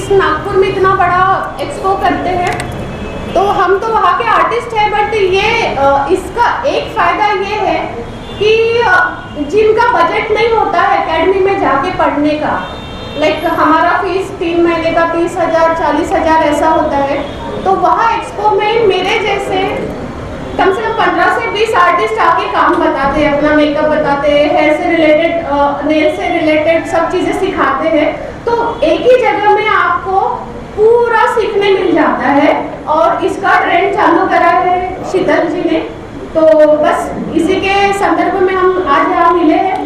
इस नागपुर में इतना बड़ा एक्सपो करते हैं, तो हम तो वहाँ के आर्टिस्ट हैं, बट ये इसका एक फ़ायदा ये है कि जिनका बजट नहीं होता है एकेडमी में जाके पढ़ने का, लाइक हमारा फीस 3 महीने का 30,000 40,000 ऐसा होता है, तो वहाँ एक्सपो में मेरे जैसे कम से कम 15 से 20 आर्टिस्ट आके काम बताते हैं, अपना मेकअप बताते हैं, हेयर से रिलेटेड, नेल से रिलेटेड सब चीज़ें सिखाते हैं। तो एक ही जगह में आपको पूरा सीखने मिल जाता है, और इसका ट्रेंड चालू करा है शीतल जी ने, तो बस इसी के संदर्भ में हम आज यहाँ मिले हैं।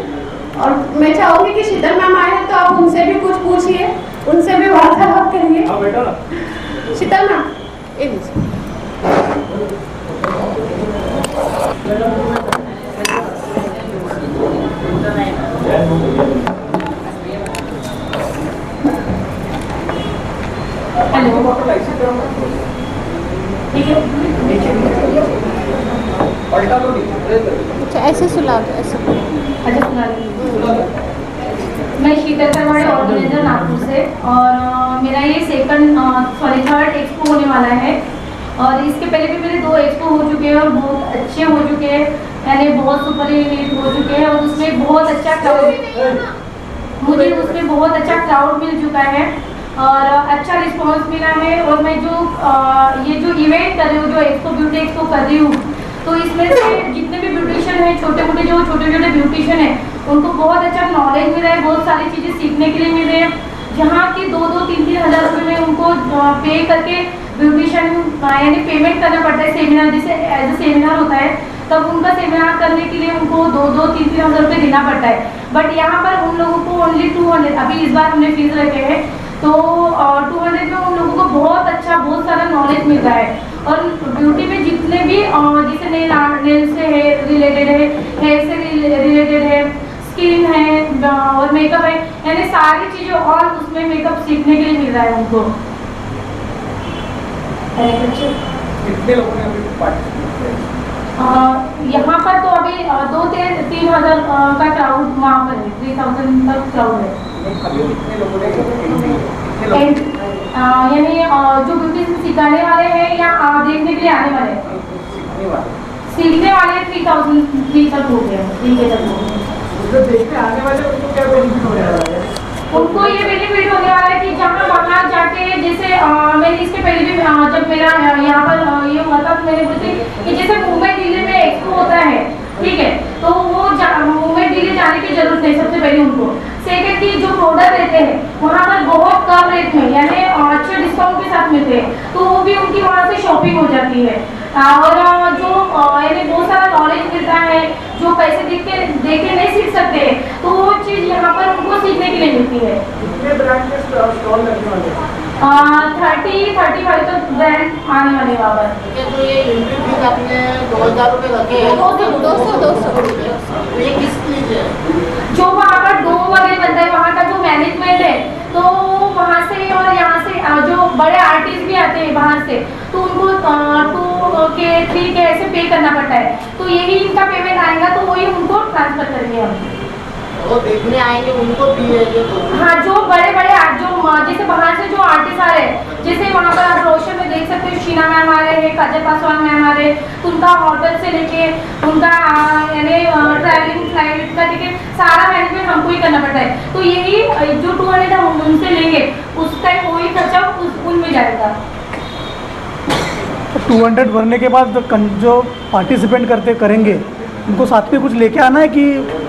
और मैं चाहूँगी कि शीतल मैम आए हैं तो आप उनसे भी कुछ पूछिए, उनसे भी वार्तालाप करिए। शीतल मैम, ये लीजिए। अच्छा ऐसे सुला दो, ऐसे अच्छा सुना लीजिए। मैं शीतल करवाड़े ऑर्गेनाइजर नागपुर से, और मेरा ये थर्ड एक्सपो होने वाला है। और इसके पहले भी मेरे 2 एक्सपो हो चुके हैं और बहुत अच्छे हो चुके हैं, यानी बहुत सुपर हिट हो चुके हैं, और उसमें बहुत अच्छा क्राउड, मुझे उसमें बहुत अच्छा क्राउड मिल चुका है और अच्छा रिस्पांस मिला है। और मैं जो ये जो इवेंट कर रही हूँ, जो एक्सपो ब्यूटी एक्सपो कर रही हूँ, तो इसमें से जितने भी ब्यूटिशियन हैं, छोटे छोटे ब्यूटिशियन हैं, उनको बहुत अच्छा नॉलेज मिल रहा है, बहुत सारी चीज़ें सीखने के लिए मिल रही है। जहाँ की 2-3 हज़ार रुपये में उनको पे करके ब्यूटिशियन यानी पेमेंट करना पड़ता है, सेमिनार जैसे एज ए सेमिनार होता है, तब उनका सेमिनार करने के लिए उनको 2-3 हज़ार रुपये देना पड़ता है। बट यहाँ पर उन लोगों को ओनली 200, अभी इस बार हमने फीस रखे हैं, तो 200 में उन लोगों को बहुत अच्छा, बहुत सारा नॉलेज मिल रहा है। और ब्यूटी में जितने भी जैसे नेल से रिलेटेड है, हेयर से रिलेटेड है, स्किन है और मेकअप है, यानी सारी चीज़ें और उसमें मेकअप सीखने के लिए मिल रहा है उनको। कितने लोगों ने अभी पार्टिसिपेट किया? यहाँ पर तो अभी 2-3 हज़ार का क्राउड वहाँ पर है, 3000 तक क्राउड है। अभी कितने लोगों ने यानी जो ब्यूटी सिखाने वाले हैं या देखने के लिए आने वाले हैं? सीखने वाले 3000 तक हो गए, 3 तक हो गए। देखने आने वाले उनको क्या बेनिफिट होने वाला है? उनको ये बेनिफिट होने वाला है कि जहाँ वहाँ जाके, जैसे मैंने इसके पहले भी जब मेरा यहाँ पर ये हुआ था, तो मैंने बोली कि जैसे मुंबई दिल्ली में एक्सपो होता है, ठीक है, तो वो मुंबई दिल्ली जाने की जरूरत नहीं सबसे पहले उनको। सेकेंड की जो प्रोडक्ट रहते हैं वहाँ पर बहुत कम रेट में, यानी अच्छे डिस्काउंट के साथ मिलते हैं, तो वो भी उनकी वहाँ से शॉपिंग हो जाती है। और जो यानी बहुत सारा नॉलेज मिलता है, जो पैसे देखे नहीं सीख सकते, तो वो चीज़ यहाँ पर उनको सीखने के लिए मिलती है। कितने ब्रांड के स्टॉल लगने वाले हैं? 30-35 तक ब्रांड आने वाले वहाँ पर। तो ये एंट्री फीस आपने 2000 रुपये रखे हैं? 200 ये किस चीज़ है? जो वहाँ पर डोम वगैरह बनता है, वहाँ का जो मैनेजमेंट है, तो वहाँ से और यहाँ से जो बड़े आर्टिस्ट भी आते हैं बाहर से, तो उनको 2K 3K ऐसे पे करना पड़ता है, तो यही इनका पेमेंट आएगा, तो वही उनको ट्रांसफर करेंगे हम। वो देखने आएंगे उनको भी है ये तो? हाँ, जो बड़े जो जैसे बाहर से जो आर्टिस्ट आ रहे हैं, जैसे वहाँ पर आप रोशन में देख सकते हो, शीना मैम आ रहे हैं, काजल पासवान मैम आ रहे हैं, तो उनका होटल से लेके उनका यानी ट्रैवलिंग फ्लाइट का टिकट सारा मैनेजमेंट हमको ही करना पड़ता है। तो यही जो 200 हम उनसे लेंगे, उसका वही खर्चा उनमें जाएगा। 200 भरने के बाद जो पार्टिसिपेंट करेंगे उनको साथ में कुछ लेके आना है कि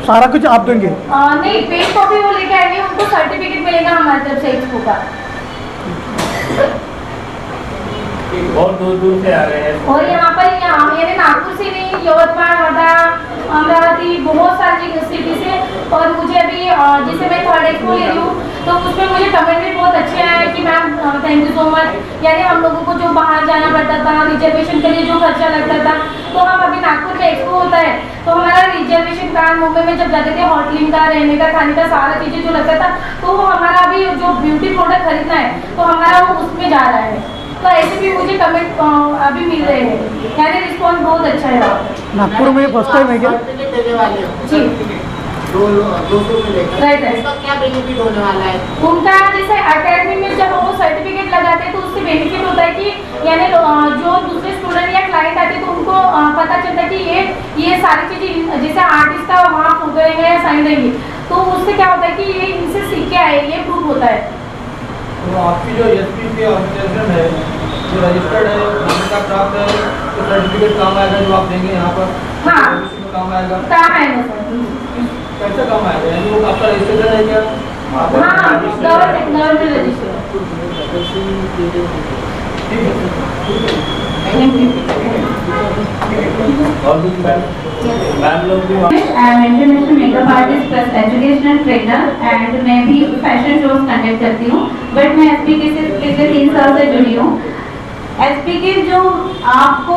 सारा कुछ आप देंगे? नहीं, पेज कॉपी वो लेके आएंगे, उनको सर्टिफिकेट मिलेगा हमारी तरफ से एक्सपो का। बहुत दूर से आ रहे हैं। और यहाँ पर यानी नागपुर से नहीं, यवतमाल, वर्धा, अमरावती, बहुत सारी सिटी से। और मुझे अभी जैसे मैं थर्ड एक्सपो ले रही हूँ, तो उसमें मुझे कमेंट भी बहुत अच्छे आए कि ma'am thank you so much. यानी हम लोगों को जो बाहर जाना पड़ता था, रिजर्वेशन के लिए जो खर्चा लगता था, तो हम अभी नागपुर में एक्सपो होता है, तो हमारा रिजर्वेशन का, मुंबई में जब जाते थे होटलिंग का, रहने का, खाने का सारा चीज़ें जो लगता था, तो वो हमारा अभी जो ब्यूटी प्रोडक्ट खरीदना है, तो हमारा वो उसमें जा रहा है। तो ऐसे भी मुझे कमेंट अभी मिल रहे हैं, यानी रिस्पॉन्स बहुत अच्छा है। नागपुर में फर्स्ट टाइम है क्या? जी, 200 में लेकर Right, right. उसका क्या बेनिफिट होने वाला है? उनका जैसे अकेडमी में जब वो सर्टिफिकेट लगाते हैं तो उससे बेनिफिट होता है कि यानी जो दूसरे स्टूडेंट या क्लाइंट आते हैं तो उनको पता चलता है कि ये सारी चीज़ें जैसे आर्टिस्ट का वहाँ प्रूफ करेंगे या साइन देंगे तो उससे क्या होता है कि ये इनसे सीख के आए ये प्रूफ होता है। तो आपकी जो एसपी की ऑर्गेनाइजेशन है जो रजिस्टर्ड है मान्यता प्राप्त है तो सर्टिफिकेट काम आएगा जो आप देंगे यहाँ पर? हाँ। भविष्य में काम आएगा? काम आएगा सर। कैसे काम आएगा? यानी वो आपका रजिस्ट्रेशन है क्या? हाँ गवर्नमेंट रजिस्टर। ठीक है। Thank you. और कुछ मैम लोग भी I am international makeup artist plus educational trainer and मैं भी फैशन शोज कंडक्ट करती हूँ बट मैं एसपीके से पिछले 3 साल से जुड़ी हूँ। एसपीके जो आपको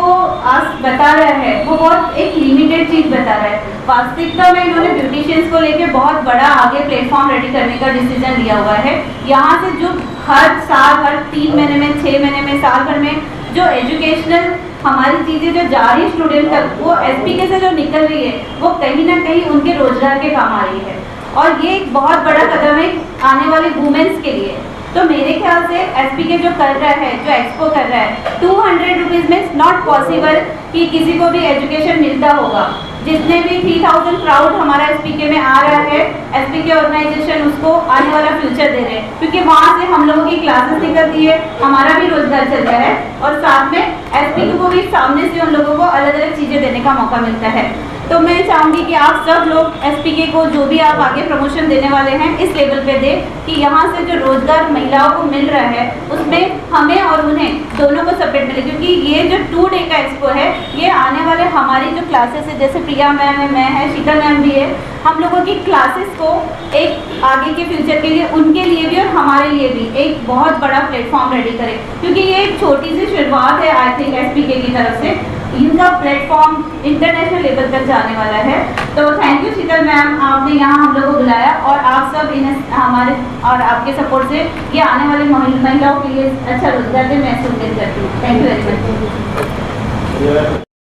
आज बता रहा है वो बहुत एक लिमिटेड चीज़ बता रहा है। वास्तविकता में इन्होंने ब्यूटिशियंस को लेके बहुत बड़ा आगे प्लेटफॉर्म रेडी करने का डिसीजन लिया हुआ है। यहाँ से जो हर साल हर 3 महीने में 6 महीने में साल भर में जो एजुकेशनल हमारी चीज़ें जो जा रही है स्टूडेंट तक वो एसपीके से जो निकल रही है वो कहीं ना कहीं उनके रोजगार के काम आ रही है और ये एक बहुत बड़ा कदम है आने वाले वुमेन्स के लिए। तो मेरे ख्याल से एसपीके जो कर रहा है जो एक्सपो कर रहा है 200 रुपीज़ में नॉट पॉसिबल कि किसी को भी एजुकेशन मिलता होगा। जितने भी 3000 क्राउड हमारा एसपीके में आ रहा है एसपीके ऑर्गेनाइजेशन उसको आने वाला फ्यूचर दे रहे हैं क्योंकि वहाँ से हम लोगों की क्लासेस निकलती है हमारा भी रोजगार चलता है और साथ में एसपीके को भी सामने से उन लोगों को अलग अलग चीज़ें देने का मौका मिलता है। तो मैं चाहूँगी कि आप सब लोग एसपीके को जो भी आप आगे प्रमोशन देने वाले हैं इस लेवल पे दें कि यहाँ से जो रोजगार महिलाओं को मिल रहा है उसमें हमें और उन्हें दोनों को सपोर्ट मिले क्योंकि ये जो 2 डे का एक्सपो है ये आने वाले हमारी जो क्लासेस है जैसे प्रिया मैम है मैं है शीतल मैम भी है हम लोगों की क्लासेस को एक आगे के फ्यूचर के लिए उनके लिए भी और हमारे लिए भी एक बहुत बड़ा प्लेटफॉर्म रेडी करें क्योंकि ये एक छोटी सी शुरुआत है आई थिंक एसपीके की तरफ से इनका प्लेटफॉर्म इंटरनेशनल लेवल तक जाने वाला है। तो थैंक यू शीतल मैम आपने यहाँ हम लोग को बुलाया और आप सब इन्हें हमारे और आपके सपोर्ट से ये आने वाले महिलाओं के लिए अच्छा रोजगार दे मैं उम्मीद करती हूँ। Thank you very much.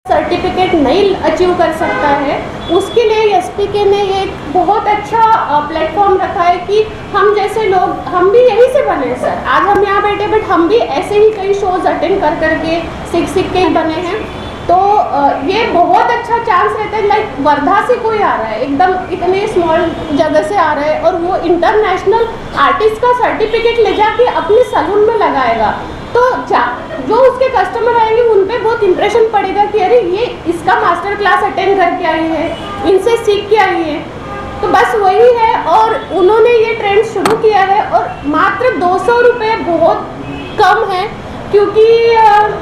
Certificate नहीं अचीव कर सकता है उसके लिए एसपीके ने एक बहुत अच्छा प्लेटफॉर्म रखा है कि हम जैसे लोग हम भी यहीं से बने हैं सर। आज हम यहाँ बैठे बट हम भी ऐसे ही कई शोज अटेंड कर करके सीख के बने हैं। तो ये बहुत अच्छा चांस रहता है लाइक वर्धा से कोई आ रहा है एकदम इतने स्मॉल जगह से आ रहा है और वो इंटरनेशनल आर्टिस्ट का सर्टिफिकेट ले जाके अपने सैलून में लगाएगा तो जो उसके कस्टमर आएंगे उन पे बहुत इंप्रेशन पड़ेगा कि अरे ये इसका मास्टर क्लास अटेंड करके आई है इनसे सीख के आई है। तो बस वही है और उन्होंने ये ट्रेंड शुरू किया है और मात्र 200 रुपये बहुत कम है क्योंकि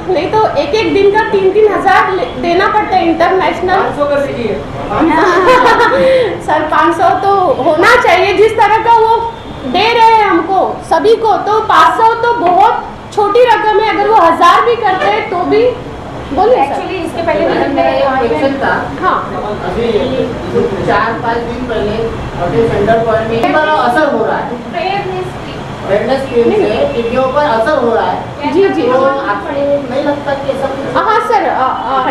नहीं तो एक दिन का 3-3 हज़ार देना पड़ता है इंटरनेशनल। 500 कर दीजिए सर 500 तो होना चाहिए जिस तरह का वो दे रहे हैं हमको सभी को तो 500 तो बहुत छोटी रकम है। अगर वो 1000 भी करते हैं तो भी बोलिए सर। एक्चुअली इसके पहले मैडम मेरा एक क्वेश्चन था। हाँ अभी 4-5 दिन पहले अपने सेंटर पॉइंट में एक बड़ा असर हो रहा है फेयरनेस स्कीम से टिड्डियों पर असर हो रहा है। जी जी तो आपको नहीं लगता कि ऐसा कुछ? हाँ सर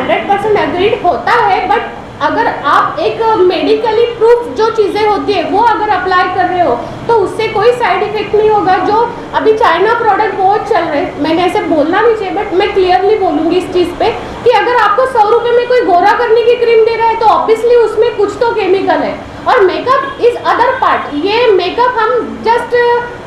100% एग्रीड होता है बट अगर आप एक मेडिकली प्रूफ जो चीज़ें होती है वो अगर अप्लाई कर रहे हो तो उससे कोई साइड इफेक्ट नहीं होगा। जो अभी चाइना प्रोडक्ट बहुत चल रहे हैं मैंने ऐसे बोलना नहीं चाहिए बट मैं क्लियरली बोलूँगी इस चीज़ पे कि अगर आपको 100 रुपये में कोई गोरा करने की क्रीम दे रहा है तो ऑब्वियसली उसमें कुछ तो केमिकल है। और मेकअप इज अदर पार्ट ये मेकअप हम जस्ट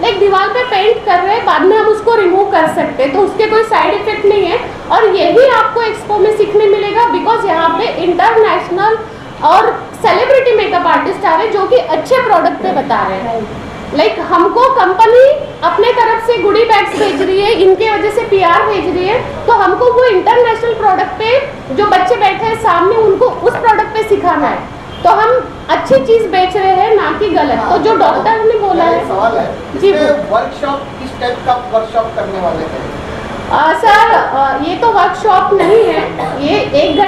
लाइक दीवार पे पेंट कर रहे हैं बाद में हम उसको रिमूव कर सकते हैं तो उसके कोई साइड इफेक्ट नहीं है। और यही आपको एक्सपो में सीखने मिलेगा बिकॉज यहाँ पे इंटरनेशनल और सेलिब्रिटी मेकअप आर्टिस्ट आ रहे हैं जो कि अच्छे प्रोडक्ट पे बता रहे हैं। लाइक हमको कंपनी अपने तरफ से गुडी बैग्स भेज रही है इनके वजह से PR भेज रही है तो हमको वो इंटरनेशनल प्रोडक्ट पे जो बच्चे बैठे हैं सामने उनको उस प्रोडक्ट पे सिखाना है तो हम अच्छी चीज बेच रहे हैं ना कि गलत। तो जो डॉक्टर ने बोला है सवाल है जी वर्कशॉप किस टाइप का वर्कशॉप करने वाले हैं? सर ये तो वर्कशॉप नहीं है ये 1 घंटे